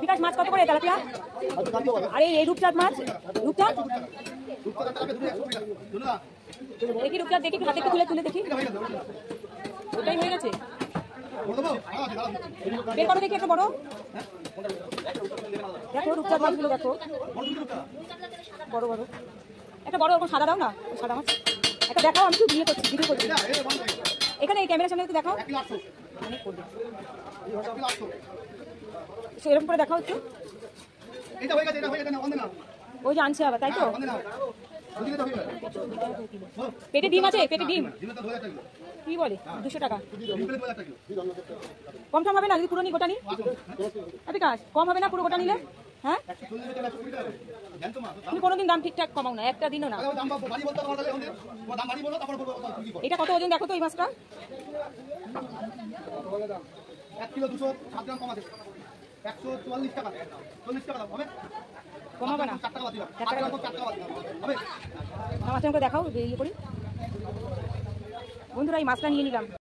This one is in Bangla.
বিকাশ মাছ কত করে তেলাপিয়া? আরে এই রূপচাঁদ মাছ, রূপচাঁদ দেখি, রূপচাঁদ দেখি, হাতে একটু তুলে তুলে দেখি। ওটাই হয়ে গেছে, বের করো দেখি একটা বড়। দেখো রূপচাঁদ মাছগুলো দেখো, বড় বড় একটা বড় ওরকম সাদা দাও না, সাদা মাছ একটা দেখাও। আমি তো ভিডিও করছি এখানে এই ক্যামেরার সামনে একটু দেখাও, এরকম করে দেখাও একটু। ওই যে আনছে আবার, তাই তো? পেটে ডিম আছে, পেটে ডিম কি বলে 200 টাকা। কম টম হবে না যদি পুরো নি গোটা নি? বিকাশ কম হবে না পুরো গোটা নিলে? হ্যাঁ তুমি কোনোদিন দাম ঠিকঠাক কমাও না, একটা দিনও না। এটা কত ওজন দেখো তো এই মাছটা? 1 কিলো 207 গ্রাম কম আছে, 144 টাকা 40 টাকা হবে, কমাবো না। 4 টাকা বাদ দিলাম, 4 টাকা হবে। মাছটা আমাকে দেখাও, ইয়ে করি। বন্ধুরা এই মাছটা নিয়ে নিলাম।